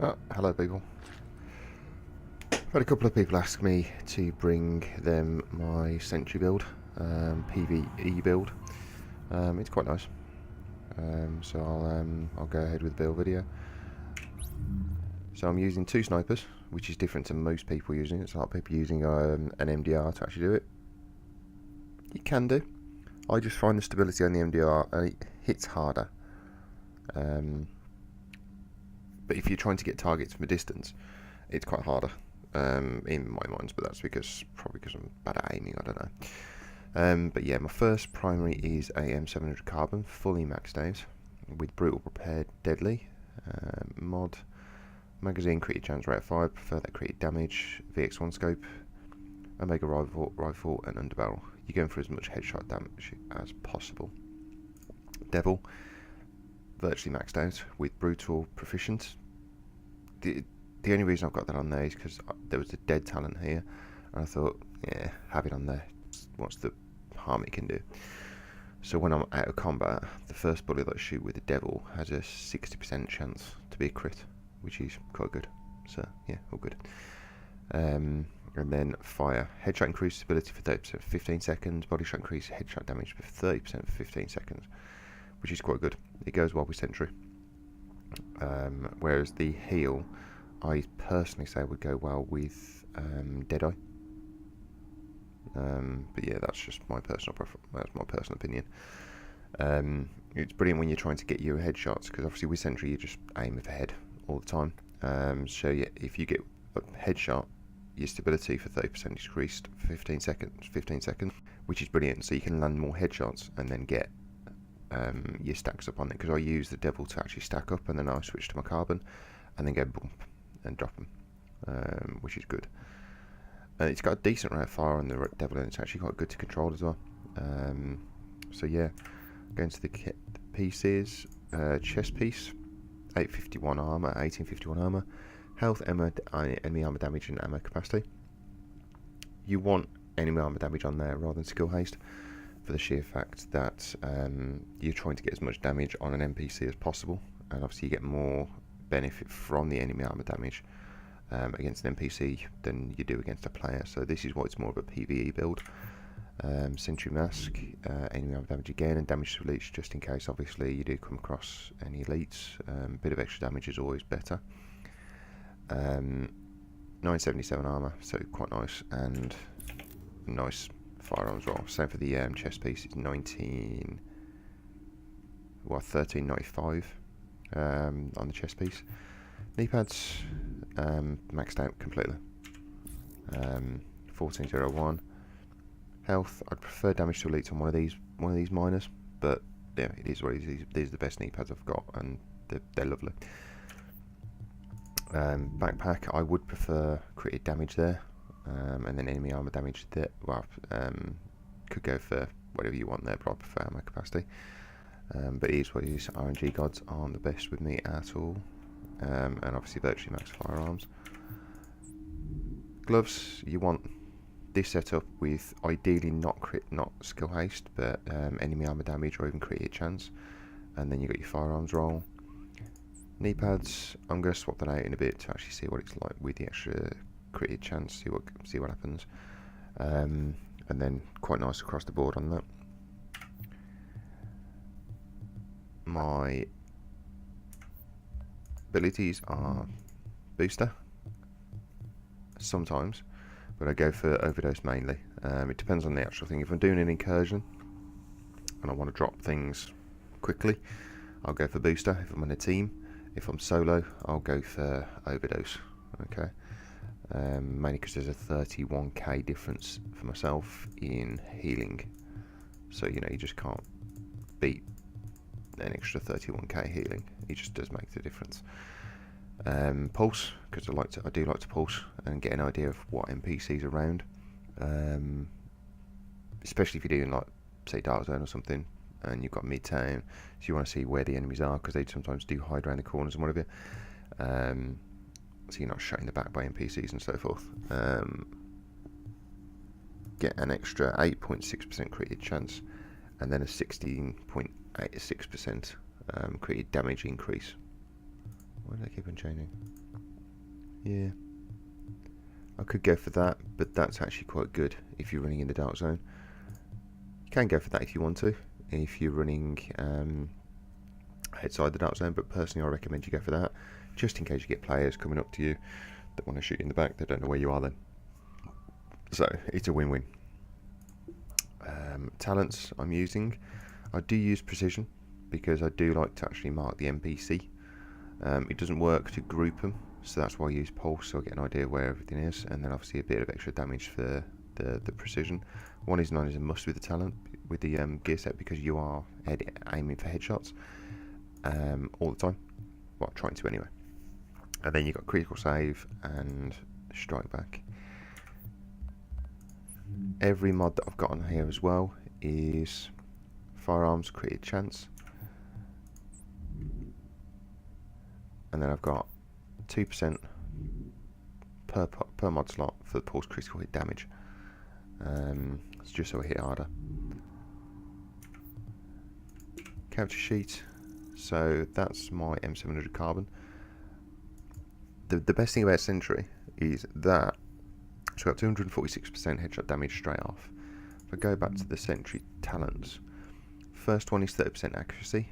Oh, hello people. Had a couple of people ask me to bring them my Sentry build, PvE build. It's quite nice. So I'll go ahead with the build video. So I'm using two snipers, which is different to most people using it. It's a lot of people using an MDR to actually do it. You can do. I just find the stability on the MDR and it hits harder. But if you're trying to get targets from a distance, it's quite harder. In my mind, but that's probably because I'm bad at aiming, I don't know. But yeah, my first primary is a M700 Carbon, fully maxed out, with Brutal Prepared Deadly, mod, magazine, critic chance rate of 5, prefer that critic damage, VX1 scope, Omega rifle and underbarrel. You're going for as much headshot damage as possible. Devil, virtually maxed out, with Brutal Proficient. The only reason I've got that on there is because there was a dead talent here, and I thought, yeah, have it on there. What's the harm it can do? So when I'm out of combat, the first bullet that I shoot with the Devil has a 60% chance to be a crit, which is quite good. So yeah, all good. And then fire. Headshot increase stability for 30% for 15 seconds. Body shot increase headshot damage for 30% for 15 seconds, which is quite good. It goes well with Sentry. Whereas the heal, I personally say would go well with Deadeye. But yeah, that's just my personal that's my personal opinion. It's brilliant when you're trying to get your headshots, because obviously with Sentry you just aim for head all the time. So yeah, if you get a headshot, your stability for 30% increased for 15 seconds, which is brilliant. So you can land more headshots and then get your stacks up on it. Because I use the Devil to actually stack up, and then I switch to my Carbon, and then go bump and drop them, which is good. And it's got a decent rate of fire on the Devil, and it's actually quite good to control as well. So yeah, going to the kit pieces. Chest piece, 851 armor, 1851 armor, health, enemy armor damage, and ammo capacity. You want enemy armor damage on there rather than skill haste, for the sheer fact that you're trying to get as much damage on an NPC as possible, and obviously you get more benefit from the enemy armor damage against an NPC than you do against a player. So this is why it's more of a PvE build. Sentry mask, enemy armor damage again, and damage to elites, just in case obviously you do come across any elites. Bit of extra damage is always better. 977 armor, so quite nice, and nice firearms roll. Same for the chest piece. It's 1395 on the chest piece. Knee pads maxed out completely. 1401. Health, I'd prefer damage to elites on one of these miners, but yeah, it is what it is. These are the best knee pads I've got, and they're lovely. Backpack, I would prefer critted damage there, and then enemy armor damage there. Well, could go for whatever you want there, but I prefer ammo capacity. But it is what it is. RNG gods aren't the best with me at all. And obviously virtually max firearms. Gloves, you want this setup with ideally not skill haste, but enemy armor damage or even crit chance, and then you got your firearms roll. Knee pads, I'm going to swap that out in a bit to actually see what it's like with the extra crit chance, see what happens, and then quite nice across the board on that. My abilities are booster sometimes, but I go for overdose mainly. It depends on the actual thing. If I'm doing an incursion and I want to drop things quickly, I'll go for booster. If I'm on a team, if I'm solo, I'll go for overdose. Okay, mainly because there's a 31k difference for myself in healing, so you know you just can't beat an extra 31k healing. It just does make the difference. Pulse, because I do like to pulse and get an idea of what NPCs are around, especially if you're doing like say Dark Zone or something, and you've got mid-town, so you want to see where the enemies are, because they sometimes do hide around the corners and whatever. So you're not shot in the back by NPCs and so forth. Get an extra 8.6% crit chance, and then a 16.86% crit damage increase. Why do they keep on changing? Yeah. I could go for that, but that's actually quite good if you're running in the dark zone. You can go for that if you want to, if you're running outside the dark zone, but personally I recommend you go for that, just in case you get players coming up to you that want to shoot you in the back. They don't know where you are then. So it's a win-win. Talents I'm using, I do use precision because I do like to actually mark the NPC. It doesn't work to group them, so that's why I use pulse, so I get an idea where everything is, and then obviously a bit of extra damage for the precision. 1:9 is a must with the talent, with the gear set, because you are aiming for headshots all the time. Well, trying to anyway. And then you've got critical save and strike back. Every mod that I've got on here as well is firearms crit chance, and then I've got 2% per mod slot for the pulse critical hit damage. It's just so I hit harder. Character sheet. So that's my M700 carbon. The best thing about Sentry is that it's got 246% headshot damage straight off. If I go back to the Sentry talents, first one is 30% accuracy.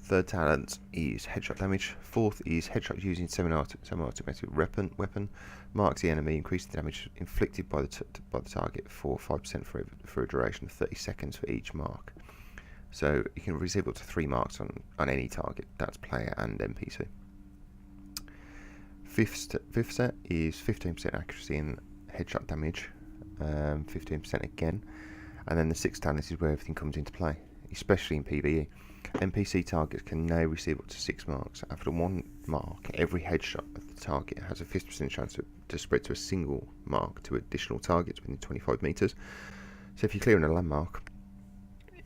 Third talent is headshot damage. Fourth is headshot using semi-automatic weapon. Marks the enemy, increasing the damage inflicted by the target for 5% for a duration of 30 seconds for each mark. So you can receive up to 3 marks on any target. That's player and NPC. Fifth set is 15% accuracy and headshot damage, 15% again. And then the sixth talent is where everything comes into play, especially in PvE. NPC targets can now receive up to 6 marks. After 1 mark, every headshot of the target has a 50% chance to spread to a single mark to additional targets within 25 meters. So if you're clearing a landmark,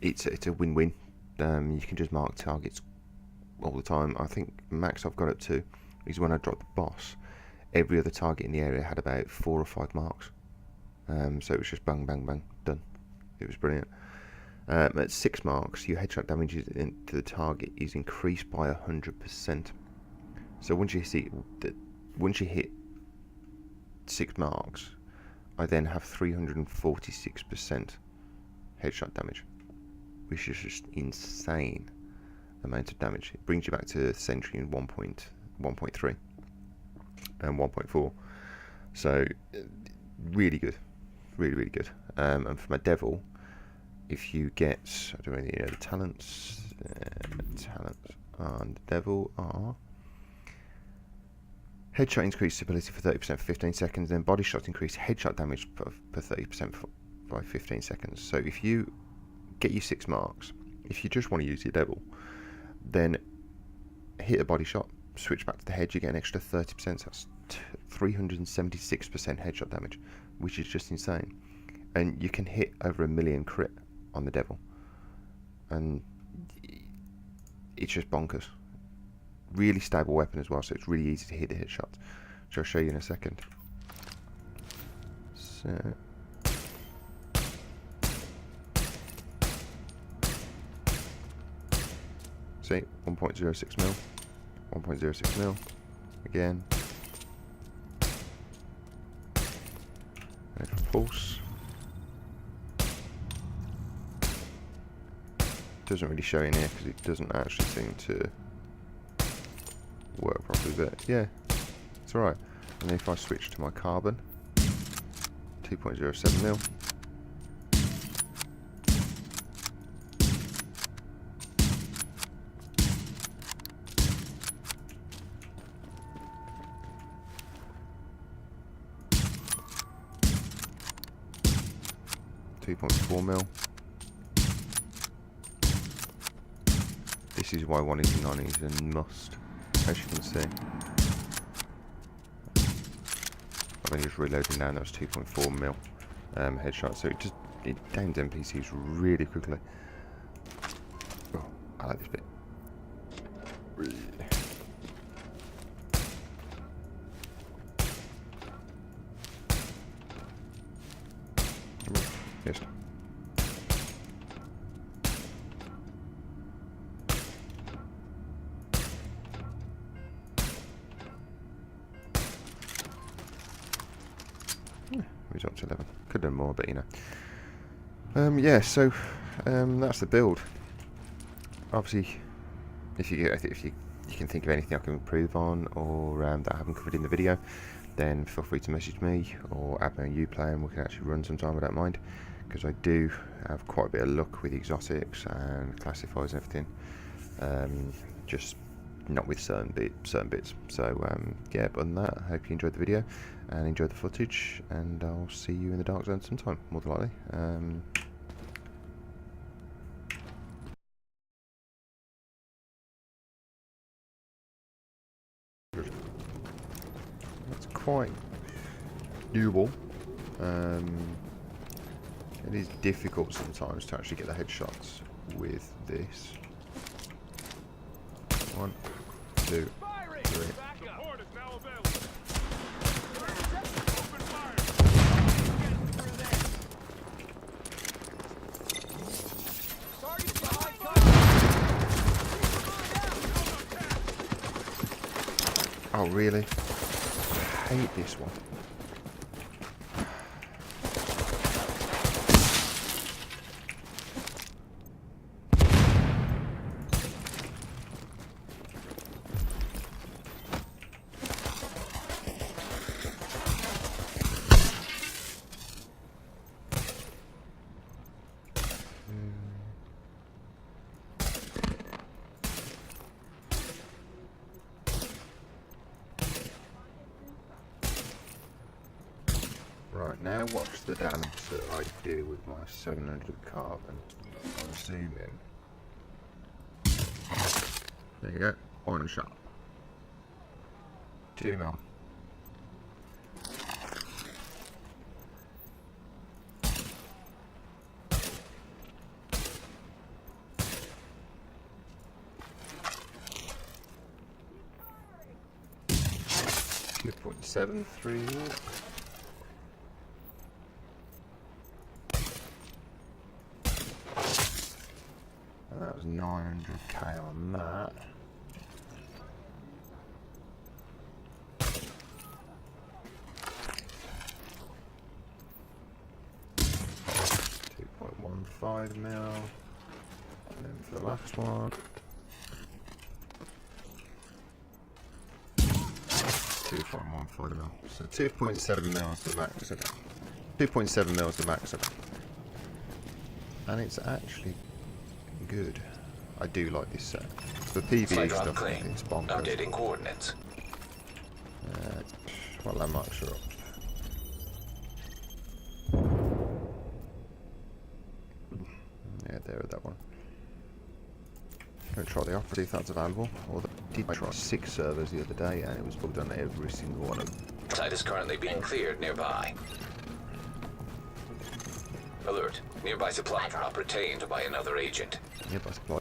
it's a win-win. You can just mark targets all the time. I think max I've got up to is when I dropped the boss, every other target in the area had about 4 or 5 marks. So it was just bang, bang, bang, done. It was brilliant. At 6 marks, your headshot damage to the target is increased by 100%. So once you hit 6 marks, I then have 346% headshot damage, which is just insane amount of damage. It brings you back to Sentry in 1.3 and 1.4. So really good, really good. And for my devil, if you get, I don't really know the talents. Talents on the devil are headshot increased stability for 30% for 15 seconds, then body shots increase headshot damage per 30% by 15 seconds. So if you get your 6 marks, if you just want to use your devil, then hit a body shot, switch back to the head, you get an extra 30%. So that's 376% headshot damage, which is just insane. And you can hit over 1 million crit on the devil, and it's just bonkers. Really stable weapon as well, so it's really easy to hit the headshots, which I'll show you in a second. So see, 1.06 mil, 1.06 mil again. Extra pulse. Doesn't really show in here because it doesn't actually seem to work properly, but yeah, it's alright. And then if I switch to my carbon, 2.07 mil. $2.4 This is why 1:9 is a must, as you can see. I've only just reloading now, and that was 2.4 mil headshot, so it downs NPCs really quickly. Oh, I like this bit. Yes. was up to 11. Could have done more, but you know. Yeah, so that's the build. Obviously, if you can think of anything I can improve on, or that I haven't covered in the video, then feel free to message me or add me on Uplay, and we can actually run sometime. I don't mind, because I do have quite a bit of luck with exotics and classifiers and everything. Just not with certain bits. So yeah, but other than that, I hope you enjoyed the video and enjoyed the footage, and I'll see you in the dark zone sometime, more than likely. That's quite doable. It is difficult sometimes to actually get the headshots with this. 1, 2, 3. Oh really? I hate this one. Right, now what's the damage that I do with my 700 carbon? I'm assuming. There you go, 1 shot. 2 mil. .73. That was 900k on that. .15 mil. And then for the last one. 2.15 mil. So 2.7 mil is the max of it. 2.7 mil is the max of it. And it's actually good. I do like this set. The PvE stuff, it's bonkers. Updating coordinates. Well, landmarks are up. Yeah, there at that one. I'm going to try the offer, see if that's available. Or did try 6 servers the other day, and it was bugged on every single one of them. Site is currently being cleared nearby. Alert. Nearby supply drop retained by another agent. Nearby supply.